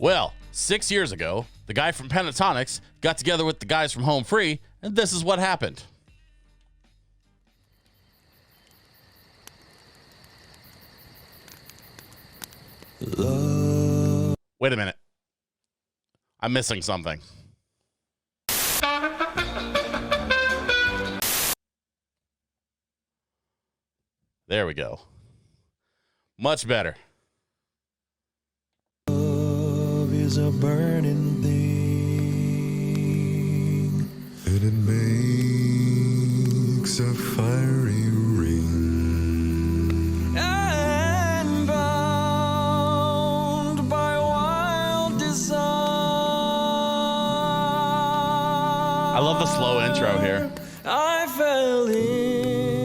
Well, 6 years ago, the guy from Pentatonics got together with the guys from Home Free, and this is what happened. Wait a minute. I'm missing something. There we go. Much better. Love is a burning thing, and it makes a fiery ring. And bound by wild desire. I love the slow intro here. I fell into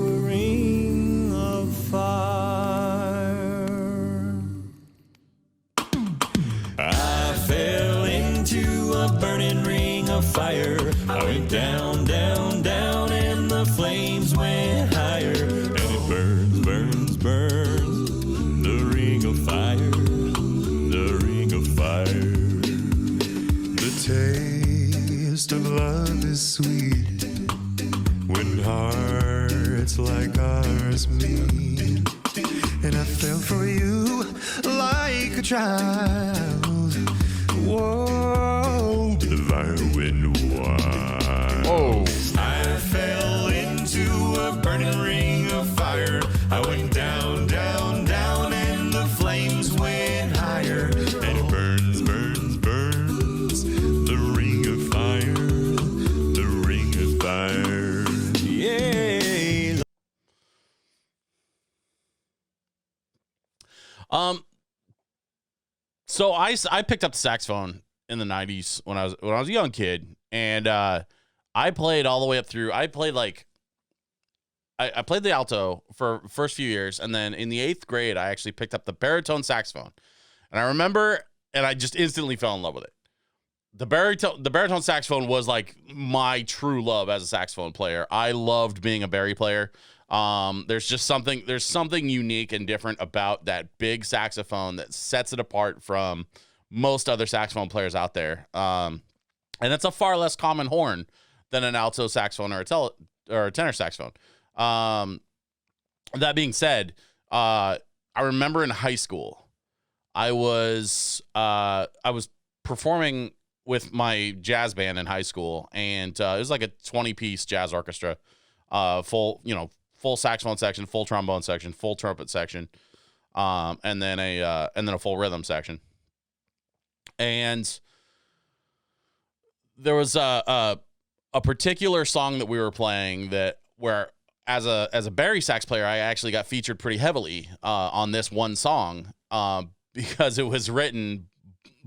a ring of fire. I fell into a burning ring of fire. I went down, down, down, and the flames went higher. And it burns, burns, burns. The ring of fire, the ring of fire. The taste of love is sweet when hearts like ours meet. And I fell for you like a child. Whoa, the violin wild. Oh. I fell into a burning ring of fire. I went down, down, down, and the flames went higher. And it burns, burns, burns. The ring of fire, the ring of fire. Yeah. So I picked up the saxophone in the 90s when I was a young kid, and I played all the way up through. I played the alto for first few years, and then in the 8th grade I actually picked up the baritone saxophone. And I remember, and I just instantly fell in love with it. The baritone saxophone was like my true love as a saxophone player. I loved being a bari player. There's something unique and different about that big saxophone that sets it apart from most other saxophone players out there. And it's a far less common horn than an alto saxophone or a tenor saxophone. That being said, I remember in high school, I was performing with my jazz band in high school, and it was like a 20-piece jazz orchestra, full saxophone section, full trombone section, full trumpet section, and then a full rhythm section. And there was a particular song that we were playing where as a bari sax player, I actually got featured pretty heavily on this one song because it was written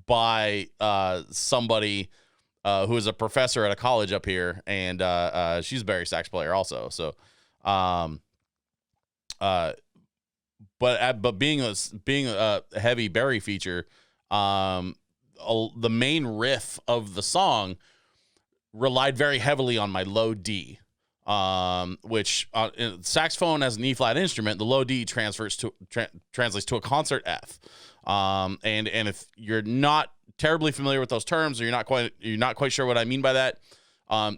by somebody who is a professor at a college up here, and she's a bari sax player also. So, but being a heavy bari feature, the main riff of the song relied very heavily on my low D, which saxophone as an E flat instrument, the low D translates to a concert F. And if you're not terribly familiar with those terms, or you're not quite sure what I mean by that,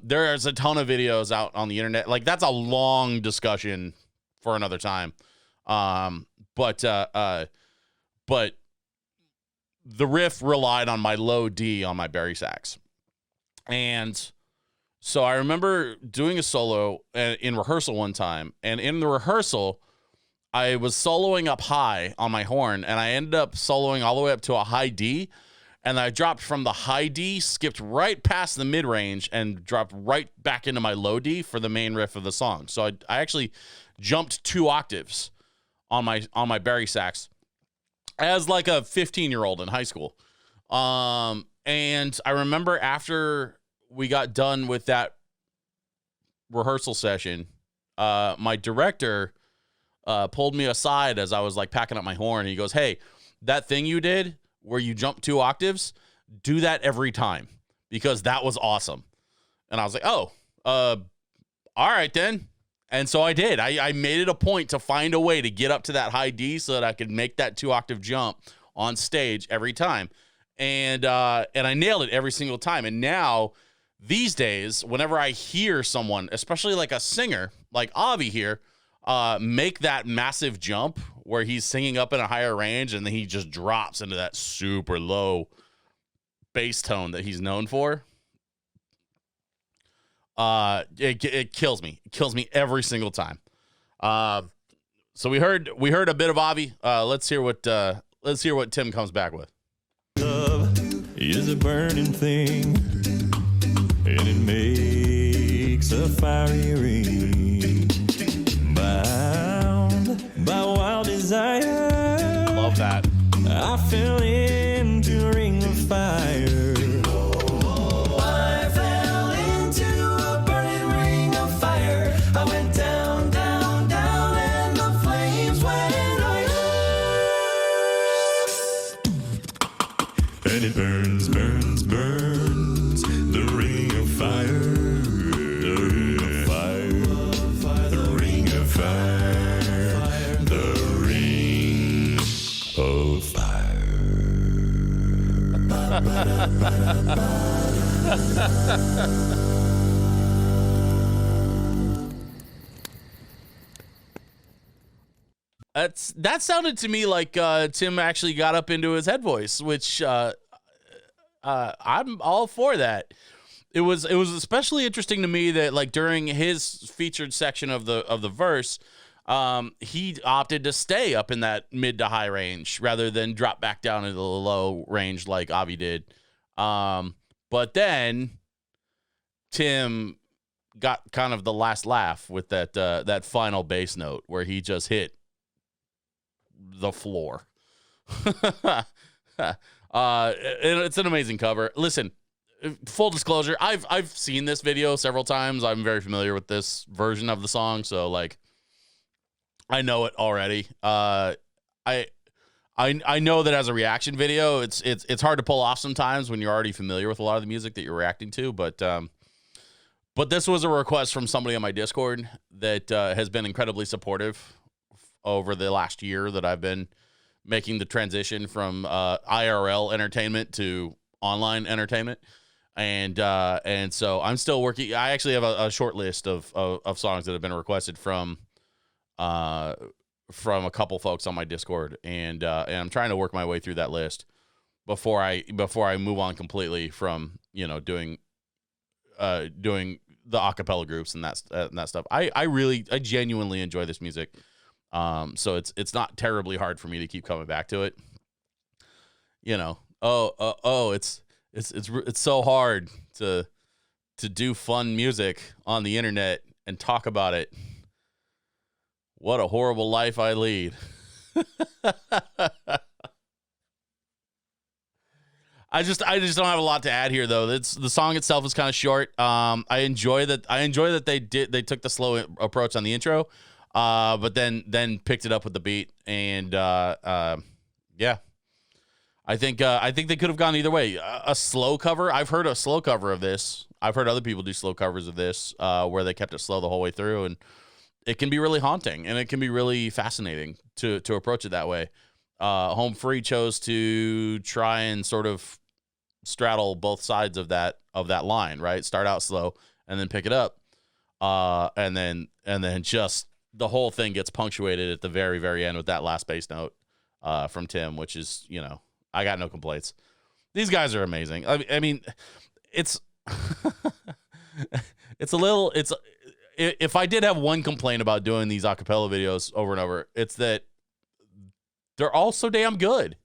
there's a ton of videos out on the internet. Like, that's a long discussion for another time. But the riff relied on my low D on my bari sax. And so I remember doing a solo in rehearsal one time, and in the rehearsal, I was soloing up high on my horn, and I ended up soloing all the way up to a high D, and I dropped from the high D, skipped right past the mid-range, and dropped right back into my low D for the main riff of the song. So I actually jumped 2 octaves on my bari sax as like a 15-year-old in high school. And I remember after we got done with that rehearsal session, my director pulled me aside as I was like packing up my horn. He goes, "Hey, that thing you did where you jumped 2 octaves, do that every time, because that was awesome." And I was like, "Oh, all right then." And so I did. I made it a point to find a way to get up to that high D so that I could make that 2 octave jump on stage every time. And I nailed it every single time. And now these days, whenever I hear someone, especially like a singer like Avi here, make that massive jump where he's singing up in a higher range and then he just drops into that super low bass tone that he's known for, it kills me. It kills me every single time. So we heard a bit of Avi. Let's hear what Tim comes back with. Love is a burning thing, and it makes a fiery ring, bound by wild desire. Love that. I fell into a ring of fire. I fell into a burning ring of fire. I went down, down, down, and the flames went higher. And it burns, burns, burns, the ring of fire. The ring of fire. The ring of fire. The ring of fire. That sounded to me like Tim actually got up into his head voice, which I'm all for that. It was especially interesting to me that like during his featured section of the verse, he opted to stay up in that mid to high range rather than drop back down into the low range like Avi did. But then Tim got kind of the last laugh with that final bass note where he just hit the floor. And it's an amazing cover. Listen, full disclosure, I've seen this video several times. I'm very familiar with this version of the song, so like I know it already. I know that as a reaction video, it's hard to pull off sometimes when you're already familiar with a lot of the music that you're reacting to, but this was a request from somebody on my Discord that has been incredibly supportive over the last year that I've been making the transition from IRL entertainment to online entertainment. And so I'm still working. I actually have a short list of songs that have been requested from a couple folks on my Discord. And I'm trying to work my way through that list before I move on completely from, doing the acapella groups and that stuff. I genuinely enjoy this music. So it's not terribly hard for me to keep coming back to it. It's so hard to do fun music on the internet and talk about it. What a horrible life I lead. I just don't have a lot to add here though. The song itself is kind of short. I enjoy that they took the slow approach on the intro. But then picked it up with the beat, and yeah, I think they could have gone either way. A slow cover. I've heard a slow cover of this. I've heard other people do slow covers of this, where they kept it slow the whole way through, and it can be really haunting, and it can be really fascinating to approach it that way. Home Free chose to try and sort of straddle both sides of that line, right? Start out slow and then pick it up, and then just the whole thing gets punctuated at the very, very end with that last bass note from Tim, which is, I got no complaints. These guys are amazing. I mean, it's if I did have one complaint about doing these acapella videos over and over, it's that they're all so damn good.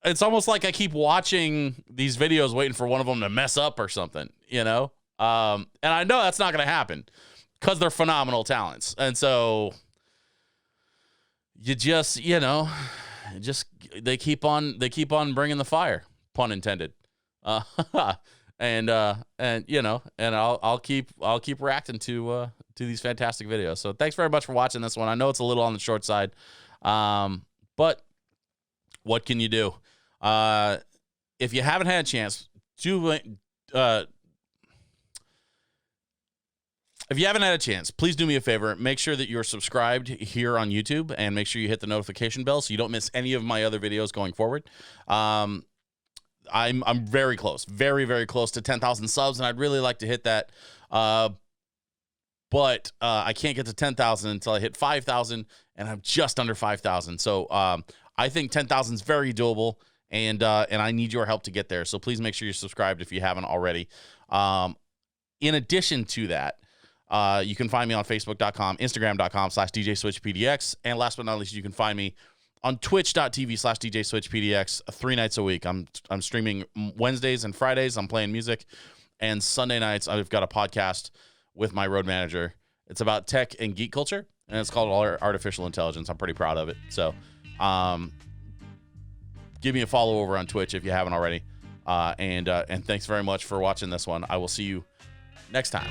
It's almost like I keep watching these videos waiting for one of them to mess up or something, And I know that's not going to happen, because they're phenomenal talents. And so you just, they keep on bringing the fire, pun intended. And I'll keep reacting to these fantastic videos. So thanks very much for watching this one. I know it's a little on the short side. But what can you do? If you haven't had a chance to if you haven't had a chance, please do me a favor. Make sure that you're subscribed here on YouTube, and make sure you hit the notification bell so you don't miss any of my other videos going forward. I'm very close, very, very close to 10,000 subs, and I'd really like to hit that. But I can't get to 10,000 until I hit 5,000, and I'm just under 5,000. So I think 10,000 is very doable, and I need your help to get there. So please make sure you're subscribed if you haven't already. In addition to that, you can find me on Facebook.com, Instagram.com/DJSwitchPDX. And last but not least, you can find me on Twitch.tv/DJSwitchPDX 3 nights a week. I'm streaming Wednesdays and Fridays. I'm playing music. And Sunday nights, I've got a podcast with my road manager. It's about tech and geek culture, and it's called Artificial Intelligence. I'm pretty proud of it. So give me a follow over on Twitch if you haven't already. And thanks very much for watching this one. I will see you next time.